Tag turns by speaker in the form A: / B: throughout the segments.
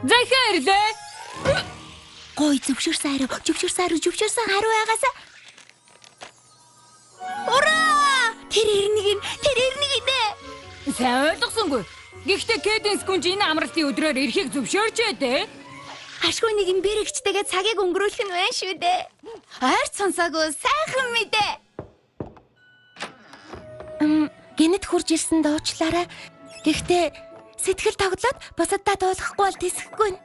A: Захирлээ.
B: Гой зөвшөөрсөн хариу байгаасаа. Ура! Тэр ирнэг нэ.
A: Сайн ойлгосонгүй. Гэхдээ Кэденс гүнж энэ амралтын өдрөөр ирэхийг зөвшөөрчээ дээ.
B: Ашгүй нэг юм бэрэгчтэйгээ цагийг өнгөрүүлэх нь байна шүү дээ. Ойр сонсоогүй сайхан мэдээ. Гэнэт хурж ирсэн доочлаарай. Гэхдээ сэтгэл тоглоод бусаддаа дуулахгүй бол тэсэхгүй нь.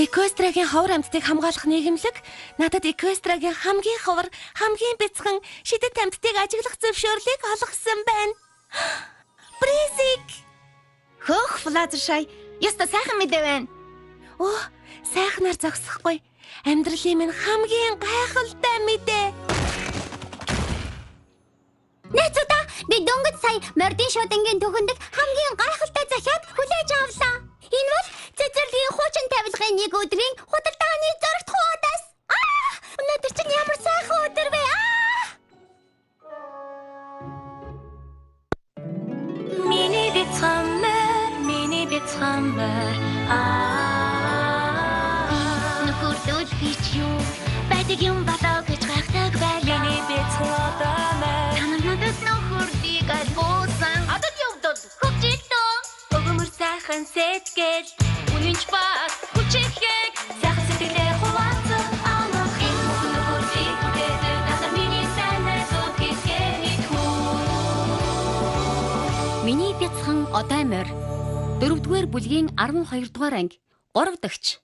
B: Эквестрагийн ховор амьтдыг хамгаалах нийгэмлэг надад Эквестрагийн хамгийн ховор, хамгийн бяцхан шидэт амьтдыг ажиглах зөвшөөрлийг олгосон байна. Бризик! Хөх Флаттершай, яста сайхан мэдээ байна. Оо, сайхнаар зогсохгүй. Амьдралын минь хамгийн гайхалтай мэдээ. Найзуудаа, би дөнгөж сая Мордын шуудангийн түүхэндх хамгийн гайхалтай захиад хүлээж авлаа. Энэ бол Цэцэрлэгийн хуучин тавилгын нэг өдрийн худалдааны зөрөгт хуудас. Өнөөдөр чинь ямар сайхан өдөр вэ? Миний бицхаммер. Нөхөрлөл бич юу? Байдаг юм болоо гэж гайхдаг байлаа. Миний бицхаммер. Танамнуудад нөхөрлийг альбуусан. Адад явдал хөвжилтөө. Өгмөр сайхан сэтгэл. Үнэнч бат хүчихэд сайхан сэтгэлээр хуваацсан. Амах юм нөхөрлийг бүтээдэг. Надад миний сайнаас үтгэсгэн итгүү. Миний бяцхан одоо морь 4-р бүлгийн 12-р анги 3 дахь.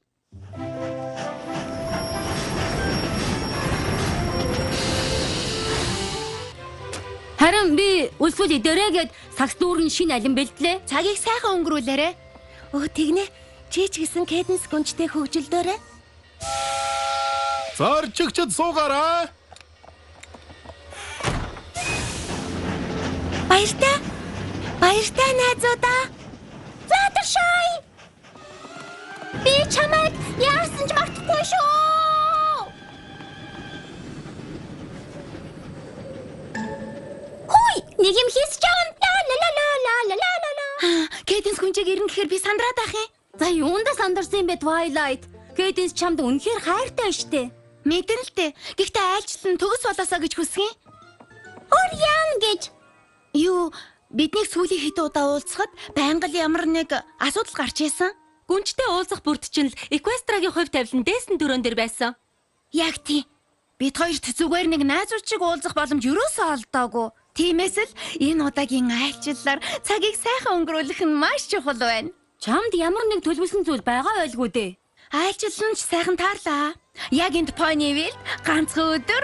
B: Харин би үлсүүл идэрээгээд сагс дүүрэн шинэ алин бэлтлээ. Цагийг сайхан өнгөрүүлээрэ. Тэгнэ. Чи ч гэсэн Кэденс гүнжтэй хөгжилдөөрэ.
C: Зарчигчд суугаарай.
B: Баяртай найзуудаа. Флаттершай! Би чамайг яарсан ч мартахгүй шүү. Хүй, нэг юм хийсэж байгаа. Кэденс гүнжийг ирнэ гэхээр би сандраад ах юм.
D: За юундаа сандарсан юм бэ Twilight? Кэденс чамд үнэхээр хайртай штэ.
B: Мэдэн л дээ. Гэхдээ айлчлан төгс болоосоо гэж хүсгэн. Ор яам гэж. Юу, биднийг сүүлийн хэд удаа уулзахад байнга л ямар нэг асуудал гарч ийсэн.
D: Гүнжтэй уулзах бүрд чинь л Эквестрагийн хувь тавилан дээсэн төрөн дээр байсан.
B: Яг тийм. Бид хоёрт зүгээр нэг найзууд шиг уулзах боломж юусоо олдоогүй. Тиймээс л энэ удаагийн айлчлалаар цагийг сайхан өнгөрүүлэх нь маш чухал байна.
D: Чамд ямар нэг төлөвлөсөн зүйл байгаа байлгүй дээ.
B: Айлчлал нь ч сайхан таарлаа. Яг энэ Ponyville ганцхан өдөр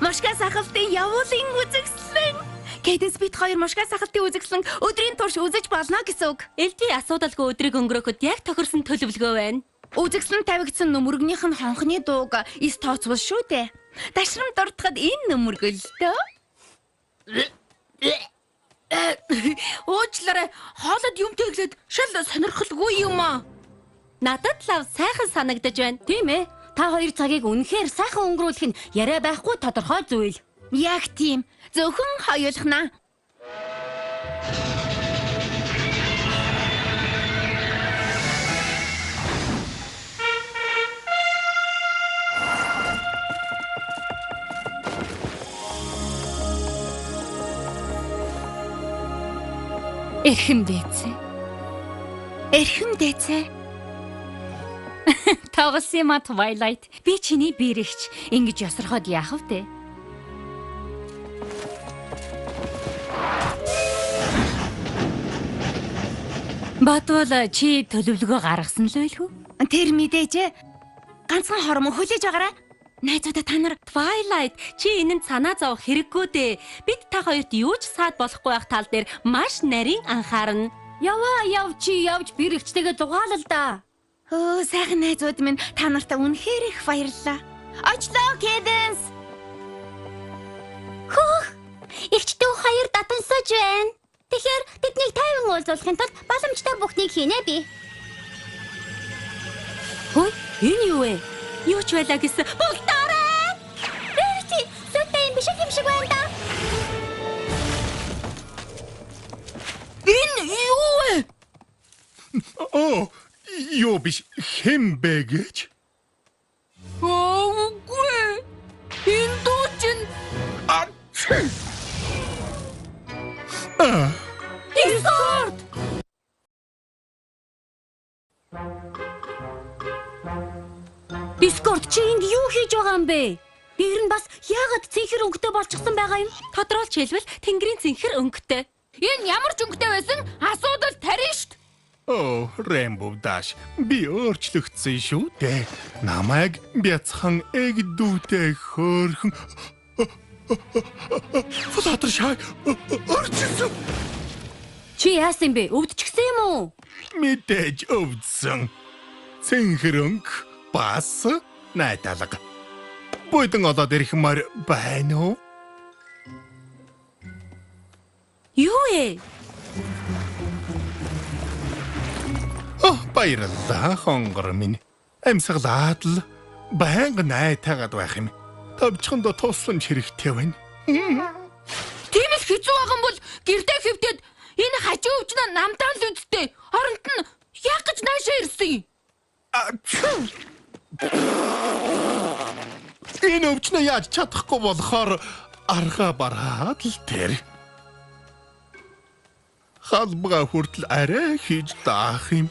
B: Мошка сахалтын явуулын үзэгслэн. Кэденс бид хоёр Мошка сахалтын үзэгслэн өдрийн турш үзэж болно гэсэн үг.
D: Элди асуудалгүй өдрийг өнгөрөөхөд яг тохирсон төлөвлөгөө байна.
B: Үзэгслэн тавигдсан нөмөргнийх нь хонхны дууг эс тооцвол шүү дээ. Дашрам дуртахад энэ нөмөргөлтөө.
D: Уучлаарай, хоолод юм тэглээд шал сонирхолгүй юм аа. Надад лав сайхан санагдаж байна. Тийм ээ. Та хоёр цагийг үнэхээр сайхан өнгөрүүлэх нь яриа байхгүй тодорхой зүйл.
B: Яг тийм. Зөвхөн хоёулахнаа.
A: Эрхэм дээцээ. Тоглосон юм а Twilight. Би чиний бэрэгч. Ингэж ёсорхоод яах вэ? Батвал чи төлөвлөгөө гаргасан л байлгүй?
B: Тэр мэдээж ганцхан хормон хүлээж байгаарай. Найзуудаа та нар
D: Twilight, чи энэнд санаа зовох хэрэггүй дээ. Бид та хоёрт юу ч саад болохгүй байх тал дээр маш нарийн анхаарна. Явж бэрэгчтэйгээ зугаалал да.
B: Өө, сайхан найзууд минь та нартай үнэхээр их баярлалаа. Очлоо Кэденс. Хөх! Игчдүү хоёр татансаж байна. Тэгэхээр тэднийг тайван уулзуулахын тулд боломжтой бүхнийг хийнэ би.
D: Хөөе, энэ юу вэ? Юу ч байлаа гэсэн.
B: Бүгдээрээ! Рэрти, зүйтэй юм биш юм шиг байна да.
C: Юу биш хэм бэ гэж?
A: Үгүй. Энэ дуу чинь
D: Дискорд. Дискорд чи энд юу хийж байгаа юм бэ? Дээр нь бас яагаад цэнхэр өнгөтэй болчихсон байгаа юм? Тодруулж хэлбэл тэнгэрийн цэнхэр өнгөтэй.
A: энэ ямар ч өнгөтэй байсан асуудал тарина штт.
C: Rainbow Dash би өөрчлөгдсөн шүү дээ. Намайг бяцхан эгдүүтэй хөөрхөн Fluttershy орчихсон.
D: Чи яасан бэ? Өвдчихсэн юм уу?
C: Мэдээж өвдсөн. Цэнхэрөнг бас найдалга. Бүдэн одоод ирхмээр байна уу?
D: Юу вэ?
C: Баярлалаа хонгор минь. Амьсгалаад л байнга найтаагаад байх юм. Товчхондоо тусламж хэрэгтэй байна.
A: Тийм л хэцүү байгаа юм бол гэрдээ хөвдөд энэ хажуу өвчнөө намтаан л үсттэй. Хоронт нь яг гэж наашаа ирсэн юм.
C: Энэ өвчнөө яаж чадахгүй болохоор арга бараад л тэр. Халбага хүртэл арай хийж даах юм.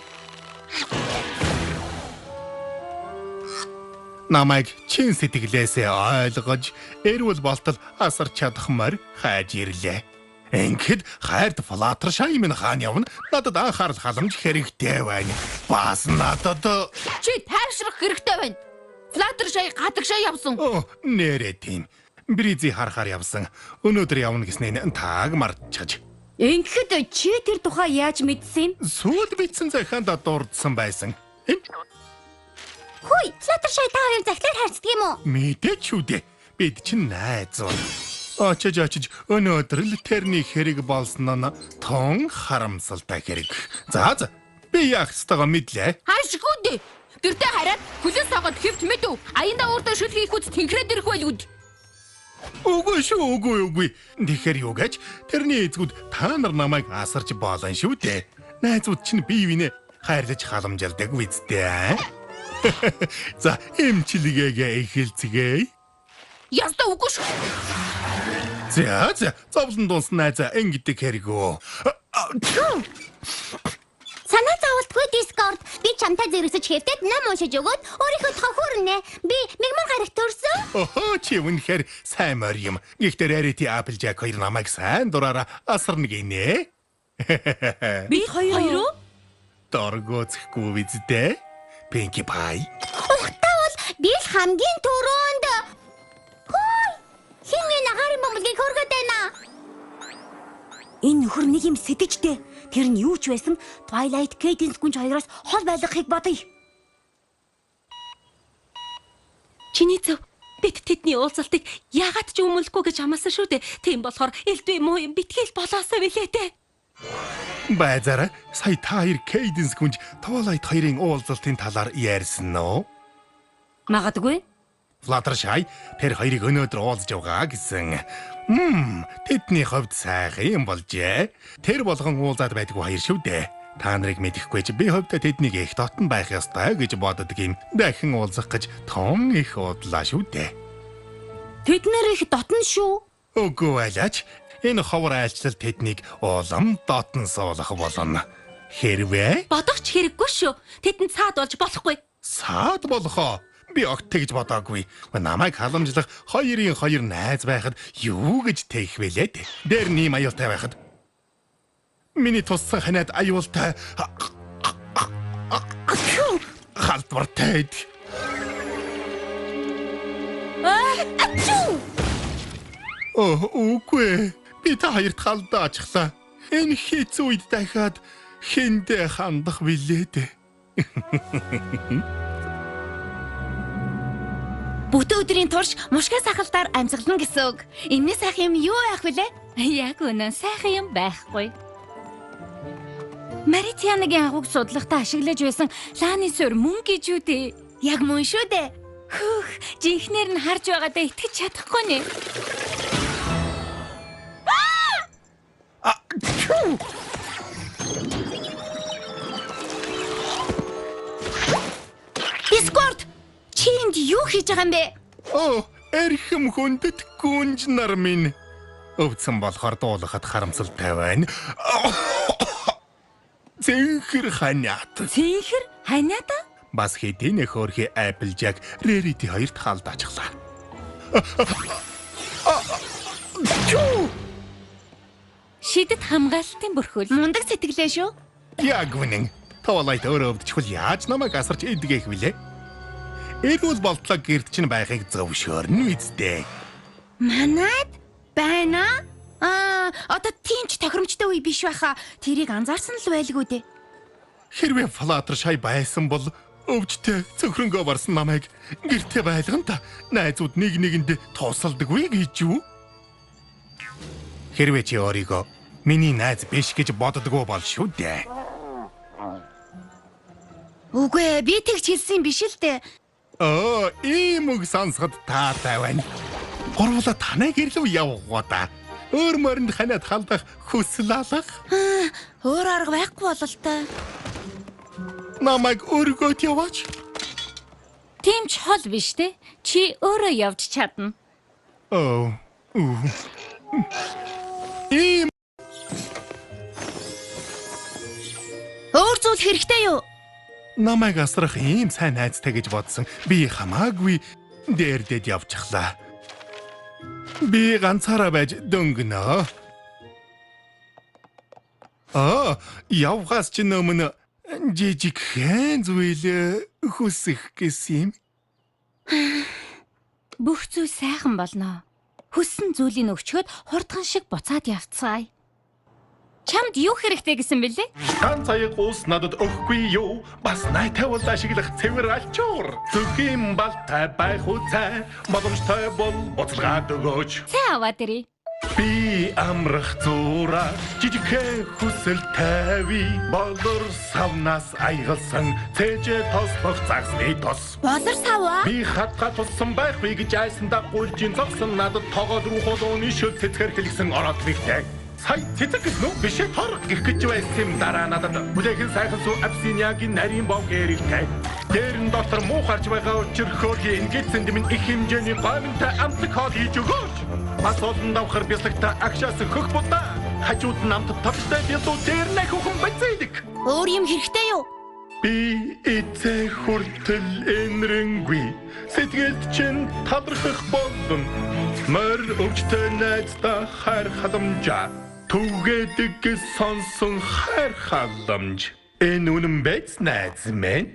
C: Намайг чин сэтгэлээсээ ойлгож, эрүүл болтол асар чадахмаар хайж ирлээ. Ингээд хайрт Fluttershy минь хаан явна. Надад анхаарал халамж хэрэгтэй байна. Бас надад
A: Чи тайвшрах хэрэгтэй байна. Fluttershy гадагшаа явсан.
C: нэрээ тийм. Бризи харахаар явсан. Өнөөдөр явна гэснээр тааг мартчихаж.
D: Ингэхэд чи тэр тухай яаж мэдсэн юм?
C: Сүйд битсэн захианд дурдсан байсан.
D: Хөөе, Fluttershy та хоёр захлаар харцдаг юм уу?
C: Мэдээч үү дээ. Бид чинь найз уу. Очиж өнөөдөр л тэрний хэрэг болсон нь тун харамсалтай хэрэг. За би яах ёстойгоо мэдлээ.
A: Хаашгүй дээ. Гэртээ хараад хүлээс сагаад хэвт мэдв. Аяндаа уурдаа шүл хийх үз тэнхрээд ирэх байлгүй.
C: Үгүй. Тэгэхээр юу гэж тэрний эзгүүд та нар намайг асарч боолон шүү дээ. Найзууд чинь бие биенээ хайрлаж халамжилдаг үсттэй. За эмчилгээгээ эхэлцгээе.
A: Ястаа үгүй шүү.
C: За зовлон дунс найзаа ингэдэг хэрэгөө.
B: Санаа зовлтгүй Discord. Би чамтай зэрэгсэж хэвтээд нам уншиж өгөөд өөрийнхөө тохиурнэ. Би мегмар гарагт төрсөн.
C: Чи үнэхээр сайн морь юм. Гэхдээ Rarity Applejack хоёр намайг сайн дураараа асарна гинэ.
D: Би хоёр уу?
C: Доргоцхгүй биздэ. Pinkie Pie.
B: Ухтаа бол би л хамгийн түрүүнд. Хөөе. Хинээ нагаарын бомбыг хөргөд байна.
D: Энэ нөхөр нэг юм сэтжтэй. Тэр нь юу ч байсан Twilight Cadence гүнж хоёроос хол байлгахыг бодъё. Чиний зөв. Бид тэдний уулзалтыг яагаад ч өмөлөхгүй гэж амласан шүү дээ. Тийм болохоор элдвэ муу юм битгээл болоосоо билээ дээ.
C: Байзаараа сая та хоёр Cadence гүнж Twilight хоёрын уулзалтын талаар ярьсан нөө?
D: Магадгүй.
C: Fluttershy тэр хоёрыг өнөөдөр уулзж явгаа гэсэн. Тэдний хувьд сайхан юм болжээ. Тэр болгон уулзаад байдгүй хоёр шүү дээ. Та нарыг мэдэхгүй ч би хувьдаа тэднийг их дотн байх ёстой гэж боддог юм. Дахин уулзах гэж том их удлаа шүү дээ.
D: Тэд нэр их дотн шүү.
C: Үгүй байлаач. Энэ ховор айлчлал тэднийг улам дотн суулгах болно. Хэрвээ
D: Бодох ч хэрэггүй шүү. Тэдэнд цаад болж болохгүй.
C: саад болохоо би огт тэгж бодоогүй. Намайг халамжлах хоёрын хоёр найз байхад юу гэж тээх вэлээ дээ. Дээр нэм аюултай байхад. Миний туссан ханаад аюултай халдвартай. Үгүй. Би та хоёрт халдаа ачлаа. Энэ хэцүү үед дахиад хиндэ хандах билээ дээ.
D: Бүтэн өдрийн турш мушгаа сахалтаар амьсгална гэсэн үг. Энэний сайхан юм юу байх вүлээ? Яг үнэн сайхан юм байхгүй. Маритианагийн агууг судлахтаа ашиглаж байсан лааны суурь мөн гэж үү дээ. Яг мөн шүү дээ. Хөөх, жинхнэр нь харж байгаадаа итгэж чадахгүй нэ. байгаа юм бэ?
C: Оо, эрхэм хүндэт гүнж нар минь. Өвдсөн болохоор дуулахад харамсалтай байна. Зэнхэр ханиат.
D: Цэнхэр ханиата?
C: Бас хэдийн хөөрхи Applejack Rarity хоёрт халдаачглаа.
D: Шидэт хамгаалалтын бүрхүүл. Мундаг сэтгэлээ шүү.
C: Яг үнэн. Twilight өөрөө өвдчихвэл яаж намайг асарч идгэх вүлээ? Эрүүл болтлоо гэрд чинь байхыг зөвшөөрнө үсттэй.
D: Манайд байна. Одоо тийм ч тохиромжтой үе биш байхаа. Тэрийг анзаарсан л байлгүй дээ.
C: Хэрвээ Fluttershy байсан бол өвчтэй цөхрөнгөө барсан намайг гэртээ байлганд найзууд нэг нэгэнд тусалдаггүй гэж юу? Хэрвээ чи өөрийгөө миний найз биш гэж боддоггүй бол шүү дээ.
D: Үгүй ээ, би тэгж хэлсэн биш л дээ.
C: Ийм үг сонсоход таатай байна. Гурвуулаа танай гэрлүү явгоо да. Өөр мөрөнд ханаад халдах хүсэл алах.
D: Өөр арга байхгүй бололтой.
C: Намайг өргөөд яваач.
D: Тийм ч хол биш дээ. Чи өөрөө явж чадна.
C: Ийм
B: Өөр зүйл хэрэгтэй юу?
C: намайг асрах ийм сайн найзтай гэж бодсон. Би хамаагүй дээрдэд явчихлаа. Би ганцаараа байж дөнгөнөө. Явхаас ч өмнө жижиг хэн зүйл хүсэх гэсэн юм.
D: Бүх зүйл сайхан болно. Хүссэн зүйлийг өгчөөд хурдхан шиг буцаад явцгаая. Чамд юу хэрэгтэй гэсэн бэлээ?
C: Ганц аяг ус надад өгөхгүй юу? Бас найтай бол ашиглах цэвэр алчуур. Зөвхөн балтай байх үцай. Боломжтой бол буцалгаад өгөөч.
D: Цай аваад ирье.
C: Би амрах зуура жижигхэн хүсэл тавь. Болор савнаас айгалсан цээжээ тослох загсны тос.
D: Болор саваа?
C: Би хатгаа туссан байхгүй гэж айсандаа гуйлжин зогсон надад тоогоод руу холооны шөл цэцгэр хэлгсэн ороод ихтэй. Сая цэцэг гэсэн үү? Бишээ торг гэх гэж байсан юм дараа надад бүлэхэн сайхан суу Абсиниагийн нарийн бов гэрэлтэй. Дээр нь дотор муу гарч байгаа өчрөхөөр ингээд сэндэмэн их хэмжээний гомонтой амтлаг хоол хийж өгөөч. Бас олон давхар бяслагтай агшаас хөх будаа. Хажууд нь амт тавтай бялуу дээр нэг хүн бацээдэг.
B: Өөр юм хэрэгтэй юу?
C: Би эцэг хүртэл энрэнгүй. Сэтгэлд чинь талархах болон мөр өвчтөй найздаа хайр халамжаа. Түгээдэг сонсон хайр халамж. Энэ үнэн байц найз минь.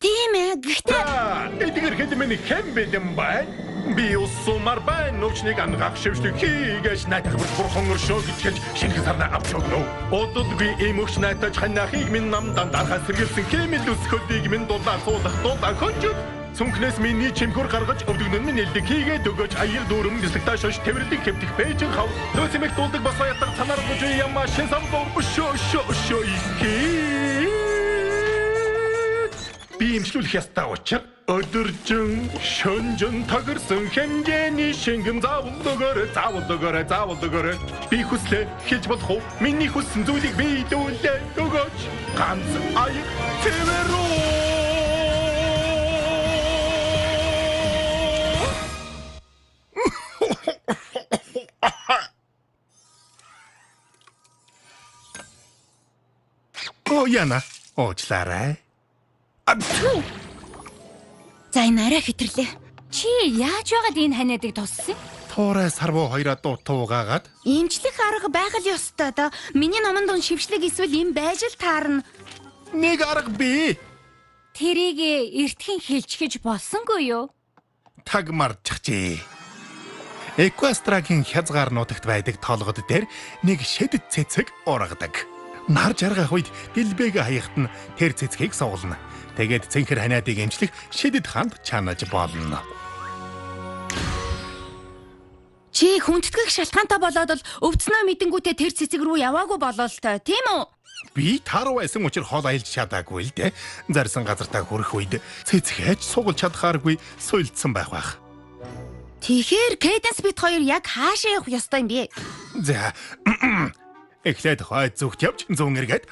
B: Тийм ээ. Гэхдээ
C: эдгээр хэдмэн хэм бэлэн байна. Би усумар байна. Өвчнийг ангаах шившлэг хийгэж найдах бурхан өршөө гэж шинэ сарна авч өгнө. Ододгүй ийм өвч найтаж ханахыг минь намдан дарахаас сэргэлсэн хэмэл өсгөлийг минь дулаа дулаа хонжод. Сүнхнээс миний чимхүр гаргаж өвдөгнөн минь элдэг хийгээд өгөөч аяр дүүрэн бяслагтай шош тэвэрлэг хэвтэх бэжин хав. Нөөцмэг дуулдаг бас ятдаг цанаар гож ямаа шин самдор өшөө би имшлүүлэх ястаа учир өдөржин шөнжин тагэрсэн хэмжээний шингэм заавал би хүслээ хийж болох уу миний хүссэн зүйлийг би дүүлээ өгөөч ганц аяг цэвэрүү Яна уучлаарай.
B: за энэ арай хэтэрлээ.
D: Чи яаж байгаад энэ ханиадыг туссан?
C: Туурай сарвуу хоёроо дутуугаагаад
B: Имжлэх арга байх л ёстой доо. Миний номон дон шившлэг эсвэл им байж л таарна.
C: нэг арга бий.
D: Тэрийг эртхэн хэлчихэж болсонгүй юу?
C: Таг марчихжээ. Эквастрагийн хязгаар нутагт байдаг толгод дээр нэг шидэт цэцэг ургадаг. Нар жаргах үед дэлбэг хаягт нь тэр цэцгийг суулна. Тэгээд цэнхэр ханиадыг эмчлэх шидэт ханд чанаж болно.
B: Чи хүндэтгэх шалтгаантай болоод л өвдснөө мэдэнгүүтээ тэр цэцэг рүү яваагүй болоо л тоо, тийм үү?
C: Би тар байсан учраас хол аялж чадаагүй л дээ. Зарсан газартаа хүрэх үед цэцгээж сугалж чадхааргүй суйлдсан байх.
B: Тэгэхээр Cadence бит хоёр яг хаашаа явах ёстой юм бэ?
C: За эхлээд хойд зүгт явж зүүн эргээд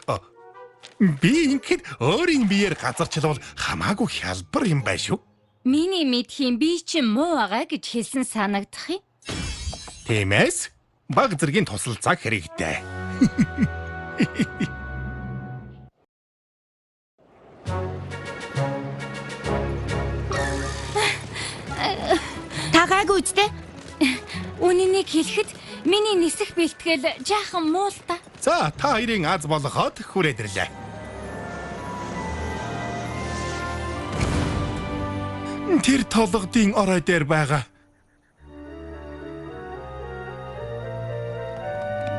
C: би ингээд өөрийн биеэр газарчлал хамаагүй хялбар юм байна шүү.
D: Миний мэдхийн би чинь муу байгаа гэж хэлсэн санагдах юм.
C: Тиймээс баг зэргийн тусалцааг хэрэгтэй.
D: Тагаагүй үстэй. Үнэнийг хэлэхэд миний нисэх бэлтгэл жаахан муу л та.
C: За, та хоёрын аз болгоход хүрээд ирлээ. Тэр толгодын орой дээр байгаа.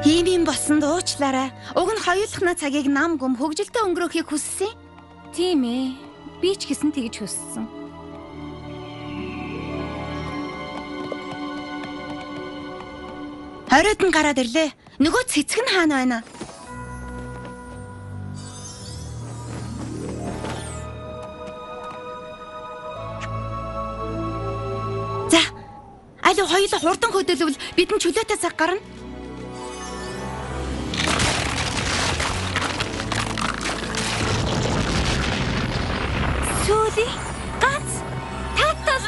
E: Ийм болсон дуучлаарай. Уг нь хоёулахна цагийг нам гүм хөгжилтэй өнгөрөөхийг хүссэн.
D: Тийм ээ. Би ч гэсэн тэгж хүссэн.
E: Хориод нь гараад ирлээ. Нөгөө цэцэг нь хаана байна? За. Алуу хоёулаа хурдан хөдөлөвл бидэн чөлөөтэй цаг гарна.
D: Сүүли ганц татал.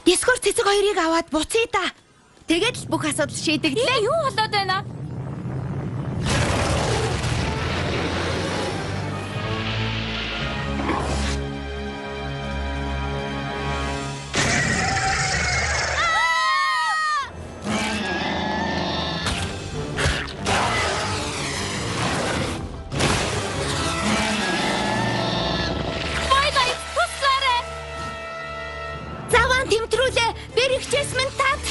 E: Дискорд цэцэг хоёрыг аваад буцъя да. Тэгээд л бүх асуудал шийдэгдлээ.
D: Юу болоод байна?
E: Заван тэмдрүүлээ. Бэрхчээс минь тат.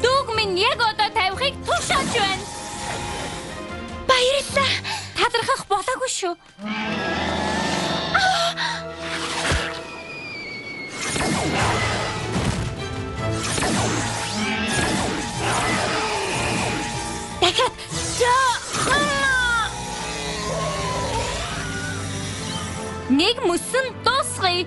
D: Дүүг минь яг одоо тавихыг тушааж байна.
E: Баярлалаа.
D: Тадрахах болоогүй шүү.
E: Дахиад
D: Нэг мөсөн дуусгая.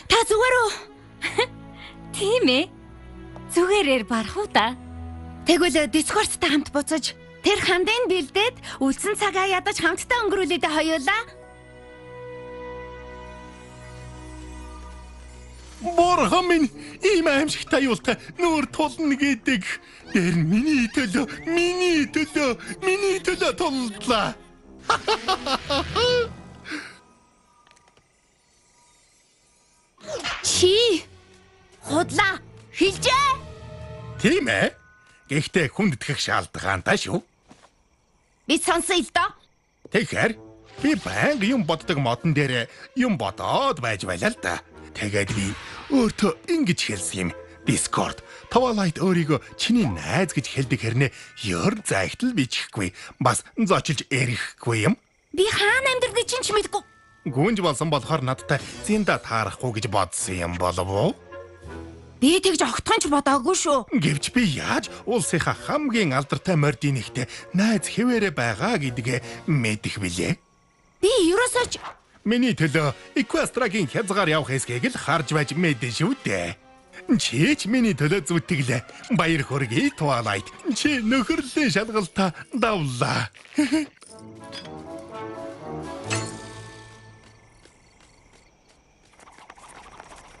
E: та зүгээр үү?
D: Тийм ээ. Зүгээрээр барах уу та?
E: Тэгвэл Discord-тай хамт буцаж тэр хандын бэлдээд үлдсэн цагаа ядаж хамтдаа өнгөрүүлээд хоёулаа.
C: Бурхан минь, ийм аимшигтай юултай нүүр тулна гэдэг. Тэр миний төлөө туллаа.
E: Чи худлаа хэлжээ.
C: Тийм ээ. Гэхдээ хүнд итгэх шаардлагатай шүү.
E: Би сонсъё л доо.
C: Тэгэхээр би байнга юм боддог модон дээр юм бодоод байж байлаа л да. Тэгээд би өөртөө ингэж хэлсэн юм. Discord, Twilight өөрийгөө чиний найз гэж хэлдэг хэрнээ ёр зайхтал бичихгүй. Бас зочилж эрэхгүй юм.
E: Би хаана амьдрыг чинь ч мэдэхгүй.
C: Гүнж болсон болохоор надтай зинда таарахгүй гэж бодсон юм болов уу?
E: Би тэгж огтхон ч бодоогүй шүү.
C: Гэвч би яаж улсынхаа хамгийн алдартай мордын нэгтэй найз хэвээрээ байгаа гэдгээ мэдэх билээ.
E: Би ерөөсөө ч
C: Миний төлөө Equestria-гийн хязгаар явах хэсгийг л харж байж мэдэн шүү дээ. Чи ч миний төлөө зүтгэлээ. Баяр хүргэе Twilight. Чи нөхөрлийн шалгалтаа давлаа.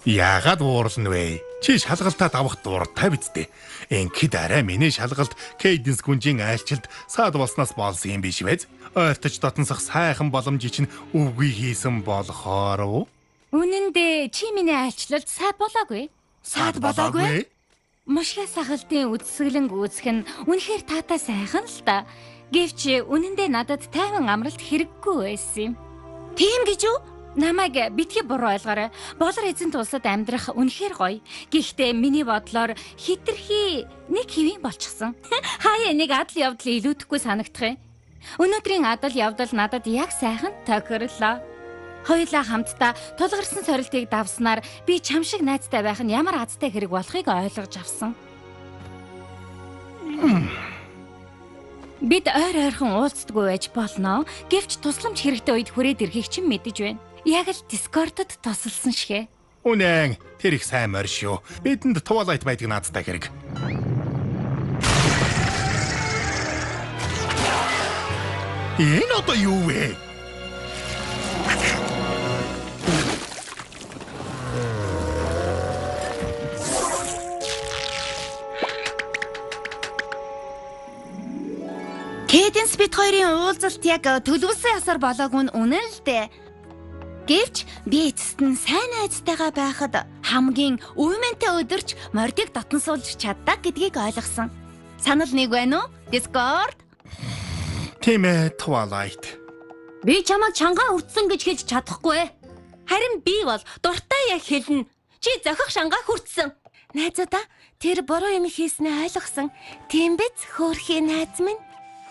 C: Яагаад уурлна вэ? Чи шалгалтаа давах дуртай биз дээ. Ингээд арай миний шалгалт Cadence гүнжийн айлчилд саад болсноос болсон юм биш вэ? Ойртож дотносох сайхан боломж чинь үгүй хийсэн болохоор.
D: Үнэн дээ чи миний айлчлалд саад болоогүй.
E: саад болоогүй.
D: Мушгаа сахалтын үдсгэлэн гүйцэх нь үнэхээр таатай сайхан л та. Гэвч үнэн дээ надад тайван амралт хэрэггүй байсан юм.
E: Тийм гэж үү?
D: Намайг битгий буруу ойлгоорой. Болор эзэнт улсад амьдрах үнэхээр гоё. Гэхдээ миний бодлоор хитрхи нэг хэвэн болчихсон. Хаяа нэг адал явдал илүүдэхгүй санагдах юм. Өнөөдрийн адал явдал надад яг сайхан тохирлоо. Хоёулаа хамтдаа тулгарсан сорилтыг давснаар би чам шиг найзтай байх нь ямар азтай хэрэг болохыг ойлгож авсан. Бид ойрхон уулздаггүй байж болно. Гэвч тусламж хэрэгтэй үед хүрээд ирэхийг чинь мэдэж байна. Яг л Discord-д тусалсан шигэ.
C: Үнэн, тэр их сайн морь шүү. Бидэнд Twilight байдаг наадтай хэрэг. Энэ одоо юу вэ?
E: Cadence бид хоёрын уулзалт яг төлөвлөсөн ясаар болоогүй нь үнэн л дээ. Гэвч би эцэст нь сайн найзтайгаа байхад хамгийн үймэнтэй өдөрч мордыг дотн суулж чаддаг гэдгийг ойлгосон. Санал нэг байна уу? Discord?
C: Тийм ээ, Twilight.
D: Би чамайг чангаа хүртсэн гэж хэлж чадахгүй. Харин би бол дуртай яг хэлнэ. Чи зохих шангаа хүртсэн.
E: Найзуудаа тэр буруу юм хийснээ ойлгосон. Тийм биз хөөрхий найз минь?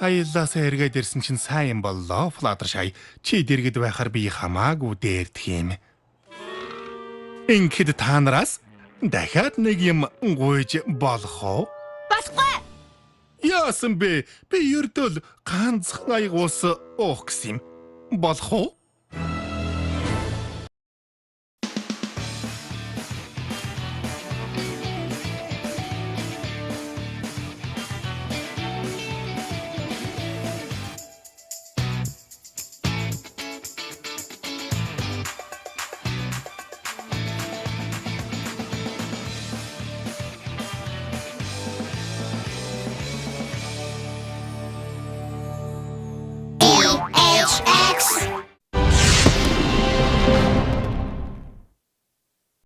C: Аяллаасаа эргээд ирсэн чинь сайн юм боллоо, Fluttershy. Чи дэргэд байхаар би хамаагүй дээрдэх юм. Ингээд та нараас дахиад нэг юм гуйж болох уу?
E: Болохгүй.
C: Яасан бэ? Би ердөө ганцхан аяг ус уух гэсэн юм. Болох уу?